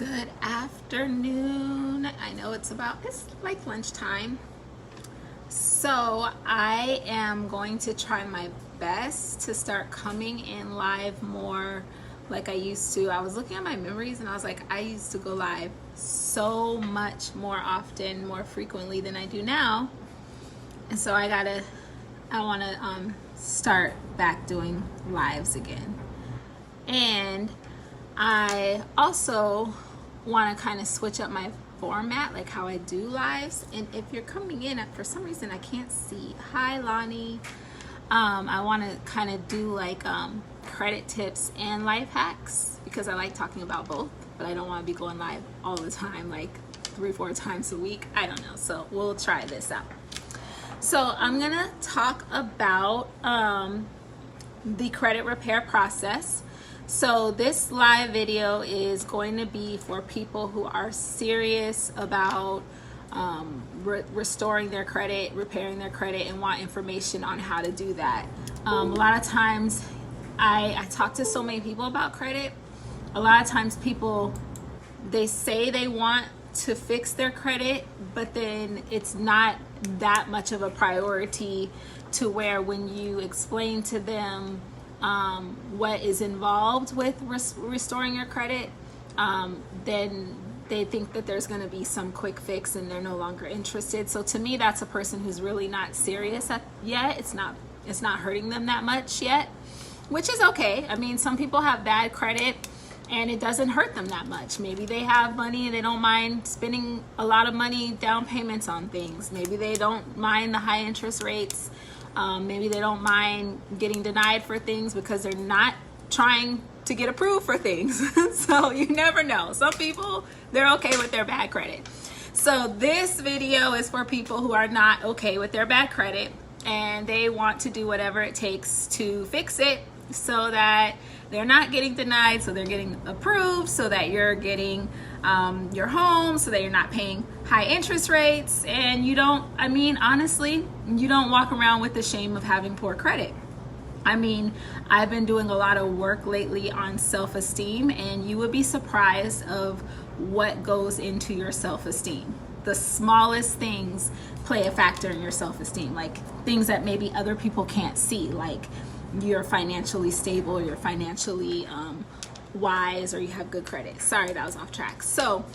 Good afternoon. I know it's like lunchtime. So I am going to try my best to start coming in live more like I used to. I was looking at my memories and I was like, I used to go live so much more often, more frequently than I do now. And so I want to start back doing lives again. And I also want to kind of switch up my format, like how I do lives. And if you're coming in, for some reason I can't see. Hi, Lonnie. I want to kind of do like credit tips and life hacks because I like talking about both, but I don't want to be going live all the time, like 3-4 times a week. I don't know. So we'll try this out. So I'm going to talk about the credit repair process. So this live video is going to be for people who are serious about restoring their credit, repairing their credit, and want information on how to do that. A lot of times I talk to so many people about credit. A lot of times people, they say they want to fix their credit, but then it's not that much of a priority to where when you explain to them what is involved with restoring your credit, then they think that there's going to be some quick fix and they're no longer interested. So to me, that's a person who's really not serious yet. It's not hurting them that much yet, which is okay. I mean, some people have bad credit and it doesn't hurt them that much. Maybe they have money and they don't mind spending a lot of money down payments on things. Maybe they don't mind the high interest rates. Maybe they don't mind getting denied for things because they're not trying to get approved for things. So you never know. Some people, they're okay with their bad credit. So this video is for people who are not okay with their bad credit and they want to do whatever it takes to fix it so that they're not getting denied, so they're getting approved, so that you're getting your home, so that you're not paying high interest rates, and you don't, I mean, honestly, you don't walk around with the shame of having poor credit. I mean, I've been doing a lot of work lately on self-esteem, and you would be surprised of what goes into your self-esteem. The smallest things play a factor in your self-esteem, like things that maybe other people can't see, like you're financially stable, you're financially wise, or you have good credit. Sorry, that was off track. So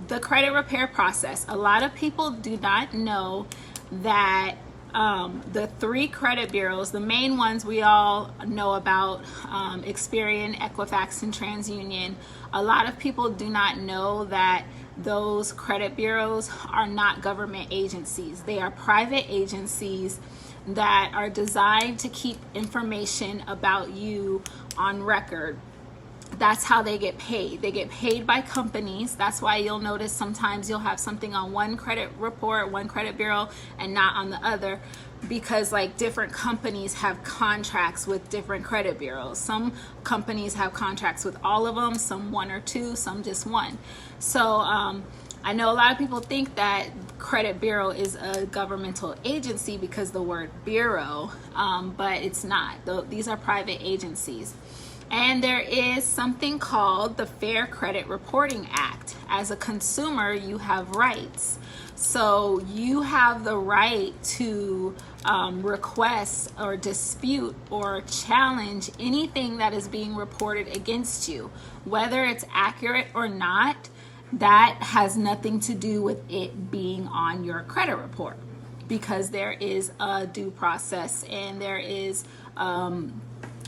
the credit repair process, a lot of people do not know that the 3 credit bureaus, the main ones we all know about, Experian, Equifax, and TransUnion, a lot of people do not know that those credit bureaus are not government agencies. They are private agencies that are designed to keep information about you on record. That's how they get paid. They get paid by companies. That's why you'll notice sometimes you'll have something on one credit report, one credit bureau, and not on the other, because like different companies have contracts with different credit bureaus. Some companies have contracts with all of them, some 1 or 2, some just 1. So I know a lot of people think that credit bureau is a governmental agency because the word bureau, but it's not. These are private agencies. And there is something called the Fair Credit Reporting Act. As a consumer, you have rights. So you have the right to request or dispute or challenge anything that is being reported against you, whether it's accurate or not. That has nothing to do with it being on your credit report, because there is a due process and there is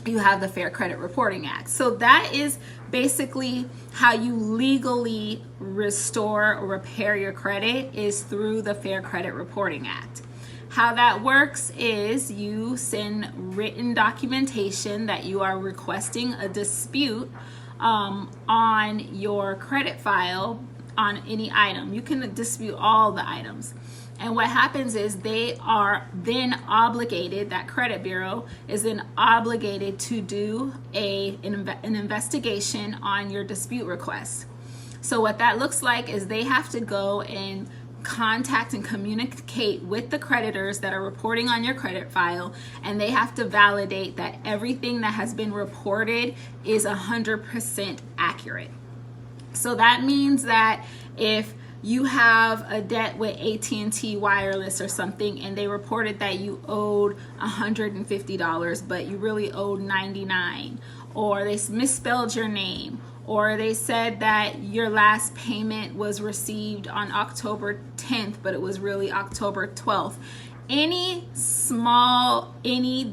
you have the Fair Credit Reporting Act. So that is basically how you legally restore or repair your credit, is through the Fair Credit Reporting Act. How that works is you send written documentation that you are requesting a dispute on your credit file on any item. You can dispute all the items. And what happens is they are then obligated, that credit bureau is then obligated to do an investigation on your dispute request. So what that looks like is they have to go and contact and communicate with the creditors that are reporting on your credit file, and they have to validate that everything that has been reported is 100% accurate. So that means that if you have a debt with AT&T Wireless or something, and they reported that you owed $150, but you really owed $99, or they misspelled your name, or they said that your last payment was received on October 10th, but it was really October 12th. Any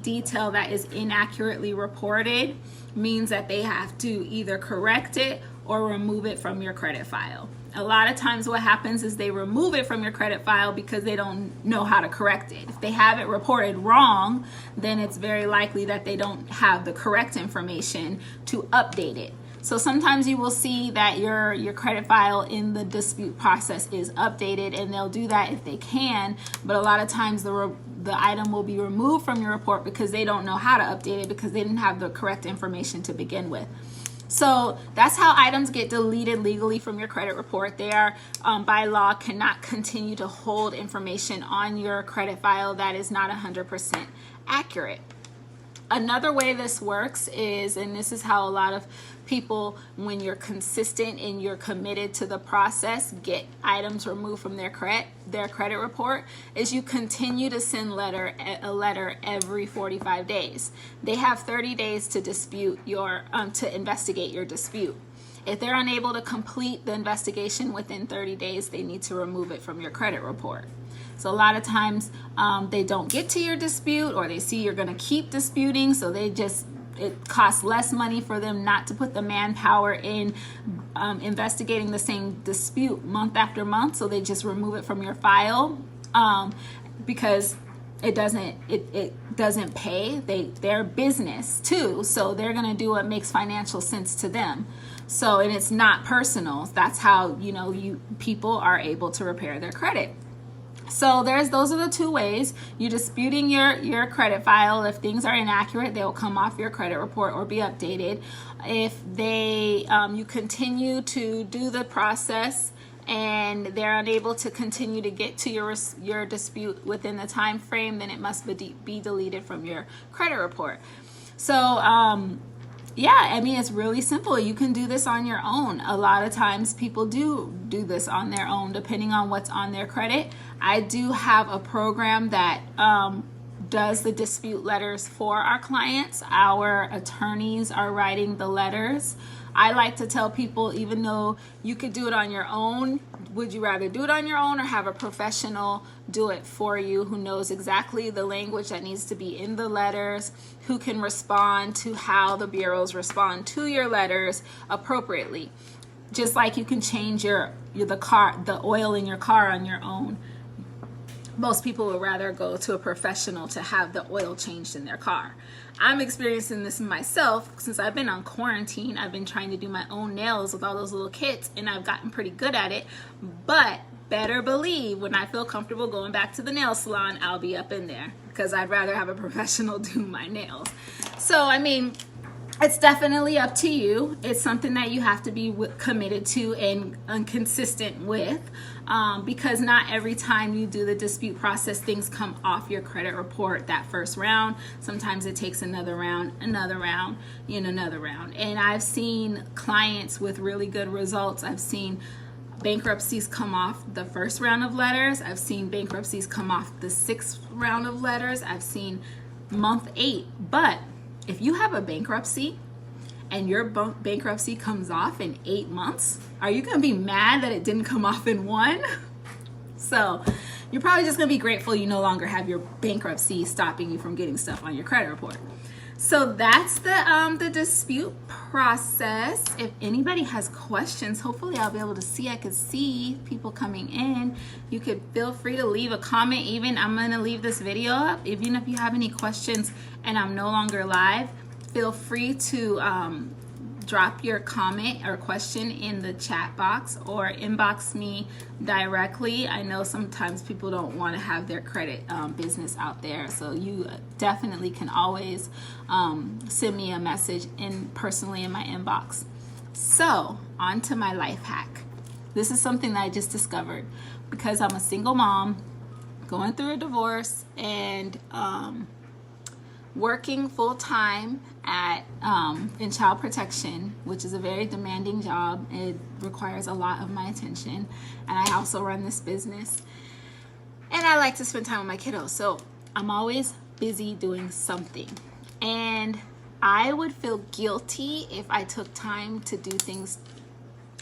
detail that is inaccurately reported means that they have to either correct it or remove it from your credit file. A lot of times what happens is they remove it from your credit file because they don't know how to correct it. If they have it reported wrong, then it's very likely that they don't have the correct information to update it. So sometimes you will see that your credit file in the dispute process is updated, and they'll do that if they can, but a lot of times the item will be removed from your report because they don't know how to update it because they didn't have the correct information to begin with. So that's how items get deleted legally from your credit report. They are, by law, cannot continue to hold information on your credit file that is not 100% accurate. Another way this works is, and this is how a lot of people, when you're consistent and you're committed to the process, get items removed from their credit report, is you continue to send a letter every 45 days. They have 30 days to dispute to investigate your dispute. If they're unable to complete the investigation within 30 days, they need to remove it from your credit report. So a lot of times they don't get to your dispute, or they see you're going to keep disputing, so it costs less money for them not to put the manpower in investigating the same dispute month after month, so they just remove it from your file because it doesn't pay. They're business too, so they're going to do what makes financial sense to them. So, and it's not personal. That's how people are able to repair their credit. So those are the two ways. You're disputing your credit file. If things are inaccurate, they'll come off your credit report or be updated. If you continue to do the process and they're unable to continue to get to your dispute within the time frame, then it must be deleted from your credit report. So yeah, I mean, it's really simple. You can do this on your own. A lot of times people do this on their own, depending on what's on their credit. I do have a program that does the dispute letters for our clients. Our attorneys are writing the letters. I like to tell people, even though you could do it on your own, would you rather do it on your own or have a professional do it for you who knows exactly the language that needs to be in the letters, who can respond to how the bureaus respond to your letters appropriately? Just like you can change the oil in your car on your own. Most people would rather go to a professional to have the oil changed in their car. I'm experiencing this myself since I've been on quarantine. I've been trying to do my own nails with all those little kits, and I've gotten pretty good at it. But better believe when I feel comfortable going back to the nail salon, I'll be up in there because I'd rather have a professional do my nails. So, I mean, it's definitely up to you. It's something that you have to be committed to and consistent with, because not every time you do the dispute process, things come off your credit report that first round. Sometimes it takes another round, another round. And I've seen clients with really good results. I've seen bankruptcies come off the first round of letters. I've seen bankruptcies come off the 6th round of letters. I've seen month 8. But if you have a bankruptcy and your bankruptcy comes off in 8 months, are you going to be mad that it didn't come off in 1? So you're probably just going to be grateful you no longer have your bankruptcy stopping you from getting stuff on your credit report. So that's the dispute process. If anybody has questions, hopefully I'll be able to see. I could see people coming in. You could feel free to leave a comment. Even I'm going to leave this video up. Even if you have any questions and I'm no longer live, feel free to drop your comment or question in the chat box or inbox me directly. I know sometimes people don't want to have their credit business out there, so you definitely can always send me a message personally in my inbox. So on to my life hack. This is something that I just discovered. because I'm a single mom going through a divorce and working full-time at in child protection, which is a very demanding job. It requires a lot of my attention, and I also run this business, and I like to spend time with my kiddos, so I'm always busy doing something. And I would feel guilty if I took time to do things,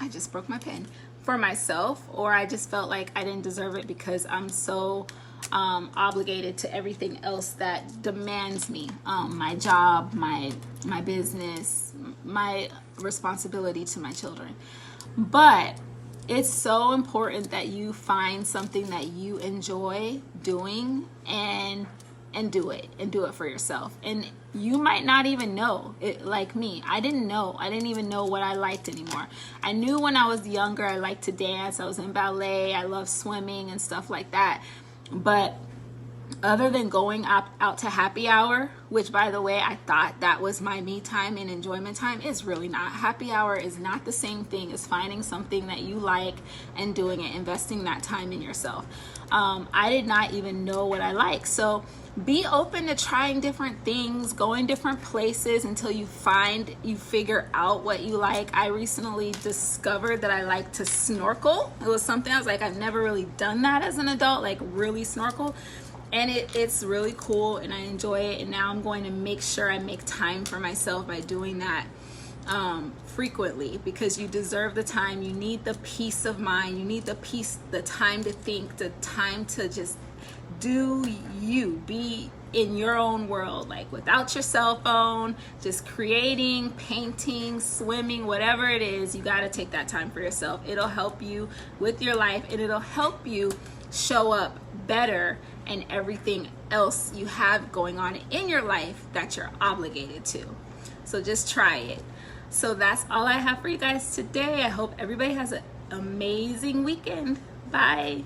I just broke my pen, for myself, or I just felt like I didn't deserve it because I'm so obligated to everything else that demands me, my job, my business, my responsibility to my children. But it's so important that you find something that you enjoy doing and do it for yourself. And you might not even know it. Like me, I didn't even know what I liked anymore. I knew when I was younger I liked to dance, I was in ballet, I loved swimming and stuff like that. But other than going out to happy hour, which by the way, I thought that was my me time and enjoyment time, it's really not. Happy hour is not the same thing as finding something that you like and doing it, investing that time in yourself. I did not even know what I like. So be open to trying different things, going different places until you figure out what you like. I recently discovered that I like to snorkel. It was something I was like, I've never really done that as an adult, like really snorkel. And it's really cool and I enjoy it. And now I'm going to make sure I make time for myself by doing that frequently, because you deserve the time. You need the peace of mind. You need the time to think, the time to just do you, be in your own world, like without your cell phone, just creating, painting, swimming, whatever it is. You got to take that time for yourself. It'll help you with your life, and it'll help you show up better in everything else you have going on in your life that you're obligated to. So just try it. So that's all I have for you guys today. I hope everybody has an amazing weekend. Bye.